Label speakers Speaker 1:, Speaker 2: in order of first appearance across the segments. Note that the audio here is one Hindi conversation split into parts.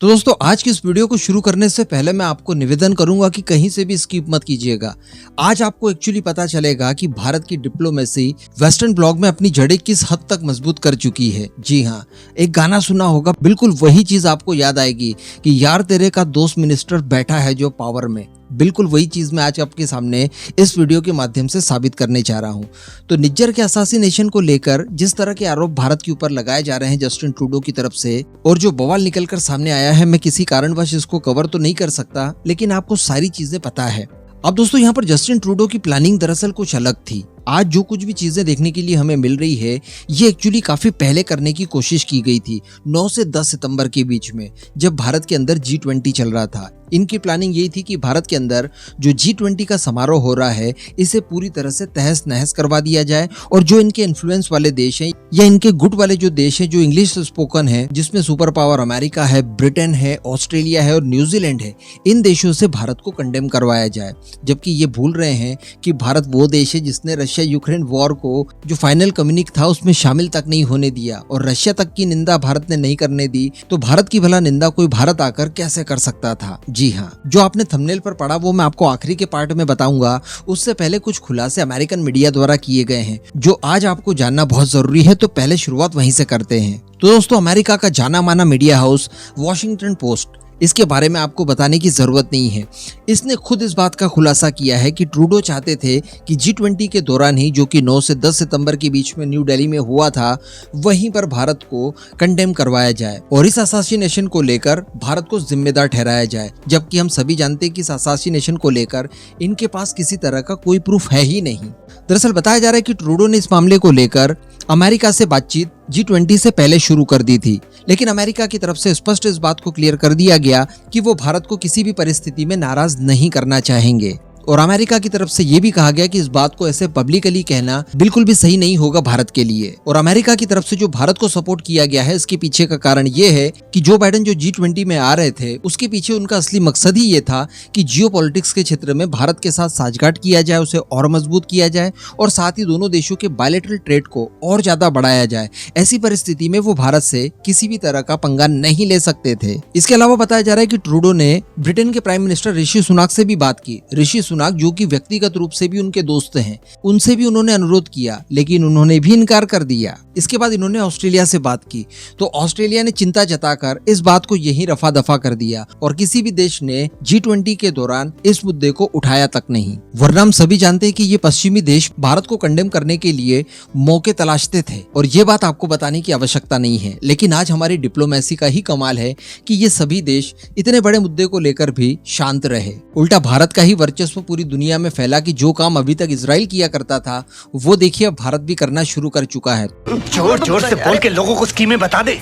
Speaker 1: तो दोस्तों आज की इस वीडियो को शुरू करने से पहले मैं आपको निवेदन करूंगा कि कहीं से भी स्किप मत कीजिएगा। आज आपको एक्चुअली पता चलेगा कि भारत की डिप्लोमेसी वेस्टर्न ब्लॉक में अपनी जड़ें किस हद तक मजबूत कर चुकी है। जी हाँ, एक गाना सुना होगा, बिल्कुल वही चीज आपको याद आएगी कि यार तेरे का दोस्त मिनिस्टर बैठा है जो पावर में। बिल्कुल वही चीज मैं आज आपके सामने इस वीडियो के माध्यम से साबित करने चाह रहा हूं। तो निज्जर के असासिनेशन को लेकर जिस तरह के आरोप भारत के ऊपर लगाए जा रहे हैं जस्टिन ट्रूडो की तरफ से, और जो बवाल निकलकर सामने आया है, मैं किसी कारणवश इसको कवर तो नहीं कर सकता, लेकिन आपको सारी चीजें पता है। अब दोस्तों यहाँ पर जस्टिन ट्रूडो की प्लानिंग दरअसल कुछ अलग थी। आज जो कुछ भी चीजें देखने के लिए हमें मिल रही है, ये एक्चुअली काफी पहले करने की कोशिश की गई थी, 9 से 10 सितंबर के बीच में, जब भारत के अंदर G20 चल रहा था। इनकी प्लानिंग यही थी कि भारत के अंदर जो G20 का समारोह हो रहा है, इसे पूरी तरह से तहस नहस करवा दिया जाए, और जो इनके इन्फ्लुएंस वाले देश हैं या इनके गुट वाले जो देश हैं, जो इंग्लिश स्पोकन है, जिसमें सुपर पावर अमेरिका है, ब्रिटेन है, ऑस्ट्रेलिया है और न्यूजीलैंड है, इन देशों से भारत को कंडेम करवाया जाए। जबकि ये भूल रहे हैं कि भारत वो देश है जिसने रशिया यूक्रेन वॉर को, जो फाइनल कम्युनिक था, उसमें शामिल तक नहीं होने दिया, और रशिया तक की निंदा भारत ने नहीं करने दी, तो भारत की भला निंदा कोई भारत आकर कैसे कर सकता था। जी हाँ, जो आपने थंबनेल पर पढ़ा वो मैं आपको आखिरी के पार्ट में बताऊंगा। उससे पहले कुछ खुलासे अमेरिकन मीडिया द्वारा किए गए हैं जो आज आपको जानना बहुत जरूरी है, तो पहले शुरुआत वहीं से करते हैं। तो दोस्तों, अमेरिका का जाना माना मीडिया हाउस वॉशिंगटन पोस्ट, इसके बारे में आपको बताने की जरूरत नहीं है। इसने खुद इस बात का खुलासा किया है कि ट्रूडो चाहते थे कि G20 के दौरान ही, जो कि 9 से 10 सितंबर के बीच में न्यू दिल्ली में हुआ था, वहीं पर भारत को कंडेम करवाया जाए और इस असासिनेशन को लेकर भारत को जिम्मेदार ठहराया जाए। जबकि हम सभी जानते हैं कि इस असासिनेशन को लेकर इनके पास किसी तरह का कोई प्रूफ है ही नहीं। दरअसल बताया जा रहा है कि ट्रूडो ने इस मामले को लेकर अमेरिका से बातचीत G20 से पहले शुरू कर दी थी, लेकिन अमेरिका की तरफ से स्पष्ट इस बात को क्लियर कर दिया गया कि वो भारत को किसी भी परिस्थिति में नाराज नहीं करना चाहेंगे, और अमेरिका की तरफ से ये भी कहा गया कि इस बात को ऐसे पब्लिकली कहना बिल्कुल भी सही नहीं होगा भारत के लिए। और अमेरिका की तरफ से जो भारत को सपोर्ट किया गया है, इसके पीछे का कारण ये है कि जो बाइडेन जो G20 में आ रहे थे, उसके पीछे उनका असली मकसद ही ये था कि जियोपॉलिटिक्स के क्षेत्र में भारत के साथ साझगांठ किया जाए, उसे और मजबूत किया जाए, और साथ ही दोनों देशों के बायलैटरल ट्रेड को और ज्यादा बढ़ाया जाए। ऐसी परिस्थिति में वो भारत से किसी भी तरह का पंगा नहीं ले सकते थे। इसके अलावा बताया जा रहा है कि ट्रूडो ने ब्रिटेन के प्राइम मिनिस्टर ऋषि सुनाक से भी बात की। ऋषि सुनाक, जो कि व्यक्तिगत रूप से भी उनके दोस्त हैं, उनसे भी उन्होंने अनुरोध किया, लेकिन उन्होंने भी इनकार कर दिया। इसके बाद इन्होंने ऑस्ट्रेलिया से बात की, तो ऑस्ट्रेलिया ने चिंता जताकर इस बात को यहीं रफा दफा कर दिया, और किसी भी देश ने G20 के दौरान इस मुद्दे को उठाया तक नहीं। वरना हम सभी जानते हैं कि ये पश्चिमी देश भारत को कंडेम करने के लिए मौके तलाशते थे, और ये बात आपको बताने की आवश्यकता नहीं है। लेकिन आज हमारी डिप्लोमेसी का ही कमाल है कि ये सभी देश इतने बड़े मुद्दे को लेकर भी शांत रहे। उल्टा भारत का ही वर्चस्व पूरी दुनिया में फैला कि जो काम अभी तक इजराइल किया करता था, वो देखिए अब भारत भी करना शुरू कर चुका है।
Speaker 2: जोर जोर से बोल के लोगों को स्कीमें बता दे।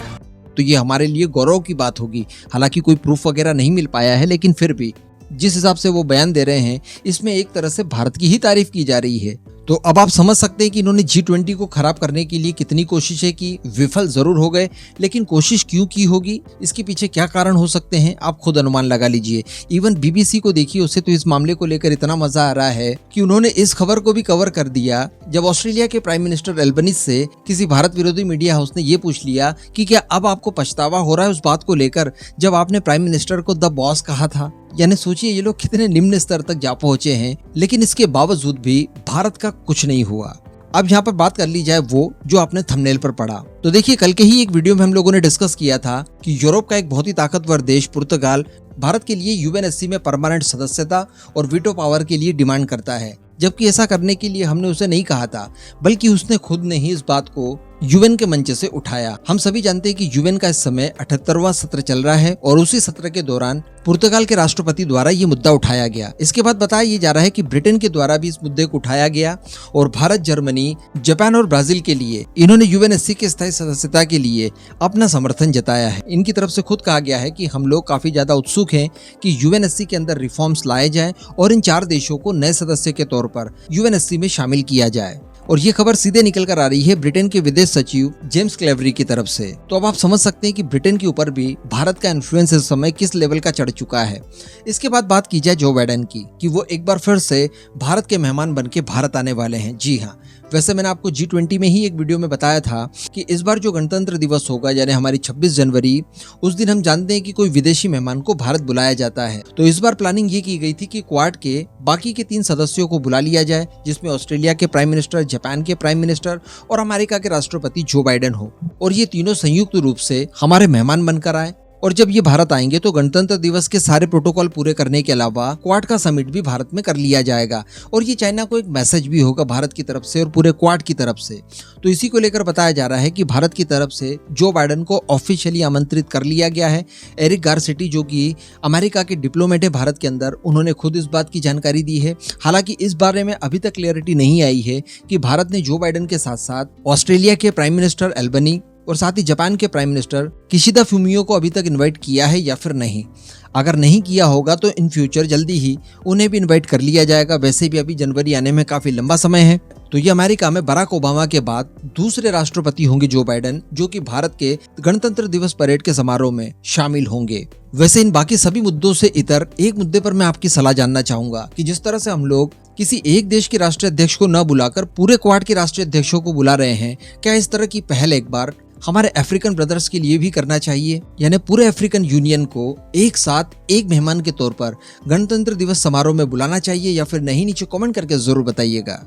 Speaker 1: तो ये हमारे लिए गौरव की बात होगी। हालांकि कोई प्रूफ वगैरह नहीं मिल पाया है, लेकिन फिर भी जिस हिसाब से वो बयान दे रहे हैं, इसमें एक तरह से भारत की ही तारीफ की जा रही है। तो अब आप समझ सकते हैं कि इन्होंने G20 को खराब करने के लिए कितनी कोशिशें की। विफल जरूर हो गए, लेकिन कोशिश क्यों की होगी, इसके पीछे क्या कारण हो सकते हैं, आप खुद अनुमान लगा लीजिए। इवन BBC को देखिए, उसे तो इस मामले को लेकर इतना मजा आ रहा है कि उन्होंने इस खबर को भी कवर कर दिया जब ऑस्ट्रेलिया के प्राइम मिनिस्टर एल्बनीज से किसी भारत विरोधी मीडिया हाउस ने ये पूछ लिया कि क्या अब आपको पछतावा हो रहा है उस बात को लेकर जब आपने प्राइम मिनिस्टर को द बॉस कहा था। यानी सोचिए ये लोग कितने निम्न स्तर तक जा पहुंचे हैं, लेकिन इसके बावजूद भी भारत का कुछ नहीं हुआ। अब यहाँ पर बात कर ली जाए वो जो आपने थंबनेल पर पढ़ा, तो देखिए कल के ही एक वीडियो में हम लोगों ने डिस्कस किया था कि यूरोप का एक बहुत ही ताकतवर देश पुर्तगाल भारत के लिए UNSC में परमानेंट सदस्यता और वीटो पावर के लिए डिमांड करता है। जबकि ऐसा करने के लिए हमने उसे नहीं कहा था, बल्कि उसने खुद ने ही इस बात को UN के मंच से उठाया। हम सभी जानते हैं कि UN का इस समय 78वां सत्र चल रहा है, और उसी सत्र के दौरान पुर्तगाल के राष्ट्रपति द्वारा ये मुद्दा उठाया गया। इसके बाद बताया ये जा रहा है कि ब्रिटेन के द्वारा भी इस मुद्दे को उठाया गया, और भारत, जर्मनी, जापान और ब्राजील के लिए इन्होंने UNSC के स्थायी सदस्यता के लिए अपना समर्थन जताया है। इनकी तरफ से खुद कहा गया है कि हम लोग काफी ज्यादा उत्सुक हैं कि UNSC के अंदर रिफॉर्म्स लाए जाएं और इन 4 देशों को नए सदस्य के तौर पर UNSC में शामिल किया जाए। और ये खबर सीधे निकल कर आ रही है ब्रिटेन के विदेश सचिव जेम्स क्लेवरी की तरफ से। तो अब आप समझ सकते हैं कि ब्रिटेन के ऊपर भी भारत का इन्फ्लुएंस इस समय किस लेवल का चढ़ चुका है। इसके बाद बात की जाए जो बाइडेन की, कि वो एक बार फिर से भारत के मेहमान बनके भारत आने वाले हैं। जी हाँ, वैसे मैंने आपको G20 में ही एक वीडियो में बताया था कि इस बार जो गणतंत्र दिवस होगा यानी हमारी 26 जनवरी, उस दिन हम जानते हैं कि कोई विदेशी मेहमान को भारत बुलाया जाता है। तो इस बार प्लानिंग ये की गई थी कि क्वाड के बाकी के 3 सदस्यों को बुला लिया जाए, जिसमें ऑस्ट्रेलिया के प्राइम मिनिस्टर, जापान के प्राइम मिनिस्टर और अमेरिका के राष्ट्रपति जो बाइडेन हो, और ये तीनों संयुक्त रूप से हमारे मेहमान बनकर आए। और जब ये भारत आएंगे तो गणतंत्र दिवस के सारे प्रोटोकॉल पूरे करने के अलावा क्वाड का समिट भी भारत में कर लिया जाएगा, और ये चाइना को एक मैसेज भी होगा भारत की तरफ से और पूरे क्वाड की तरफ से। तो इसी को लेकर बताया जा रहा है कि भारत की तरफ से जो बाइडेन को ऑफिशियली आमंत्रित कर लिया गया है। एरिक गारसेटी, जो कि अमेरिका के डिप्लोमेट है भारत के अंदर, उन्होंने खुद इस बात की जानकारी दी है। हालांकि इस बारे में अभी तक क्लियरिटी नहीं आई है कि भारत ने जो बाइडेन के साथ साथ ऑस्ट्रेलिया के प्राइम मिनिस्टर एल्बनी और साथ ही जापान के प्राइम मिनिस्टर किशिदा फुमियो को अभी तक इनवाइट किया है या फिर नहीं। अगर नहीं किया होगा तो इन फ्यूचर जल्दी ही उन्हें भी इनवाइट कर लिया जाएगा। वैसे भी अभी जनवरी आने में काफी लंबा समय है। तो ये अमेरिका में बराक ओबामा के बाद दूसरे राष्ट्रपति होंगे जो बाइडेन, जो कि भारत के गणतंत्र दिवस परेड के समारोह में शामिल होंगे। वैसे इन बाकी सभी मुद्दों से इतर एक मुद्दे पर मैं आपकी सलाह जानना चाहूंगा कि जिस तरह से हम लोग किसी एक देश के राष्ट्रीय अध्यक्ष को न बुलाकर पूरे क्वाड के राष्ट्रीय अध्यक्षों को बुला रहे हैं, क्या इस तरह की पहल एक बार हमारे अफ्रीकन ब्रदर्स के लिए भी करना चाहिए? यानी पूरे अफ्रीकन यूनियन को एक साथ एक मेहमान के तौर पर गणतंत्र दिवस समारोह में बुलाना चाहिए या फिर नहीं? नीचे कमेंट करके जरूर बताइएगा।